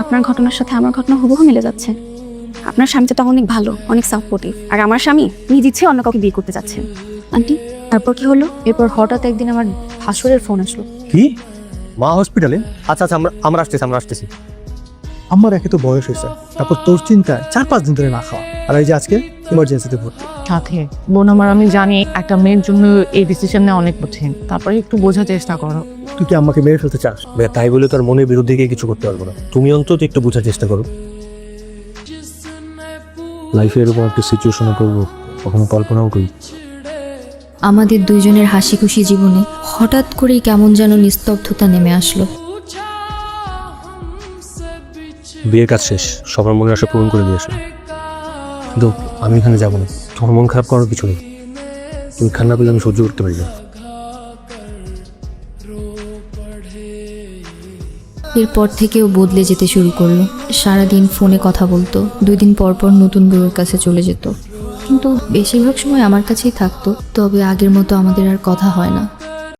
আপনার ঘটনার সাথে আমার ঘটনা হুবহু মিলে যাচ্ছে। আপনার স্বামী তো অনেক ভালো, অনেক সাপোর্টিভ, আর আমার স্বামী নিজ ইচ্ছে অন্য কাউকে বিয়ে করতে যাচ্ছে। আন্টি, তারপর কি হলো? এরপর হঠাৎ একদিন আমার ভাসুরের ফোন আসলো। কি মা হসপিটালে? আচ্ছা আচ্ছা, আমরা আসতেছি। আমার একে তো বয়স হয়েছে, তারপর তোর চিন্তায় 4-5 দিন ধরে না খাওয়া, আর এই যে আজকে ইমার্জেন্সিতে ভর্তি। সাথে বোন আমার, আমি জানি একটা মেয়ের জন্য এই ডিসিশন নেওয়া অনেক কঠিন, তারপরে একটু বোঝার চেষ্টা করো। তুই কি আমাকে মেরে ফেলতে চাস? ভাইয়া তাই বলে তোর মনের বিরুদ্ধে গিয়ে কিছু করতে পারবো না। তুমি অন্তত একটু বোঝার চেষ্টা করো। লাইফে এরকম একটা সিচুয়েশনে করবো কখনো কল্পনাও করি। আমাদের দুইজনের হাসি খুশি জীবনে হঠাৎ করেই কেমন যেন নিস্তব্ধতা নেমে আসলো। বিয়ের কাজ শেষ, সবার মনের আশা পূরণ করে দিয়েছো। কিন্তু আমি এখানে যাবো না, তোমার মন খারাপ করার কিছু নেই। তুমি খান্না পেলে আমি সহ্য করতে পারি না। এরপর থেকেও বদলে যেতে শুরু করলো। সারাদিন ফোনে কথা বলতো, 2 দিন পর পর নতুন বউয়ের কাছে চলে যেত, কিন্তু বেশিরভাগ সময় আমার কাছেই থাকতো। তবে আগের মতো আমাদের আর কথা হয় না।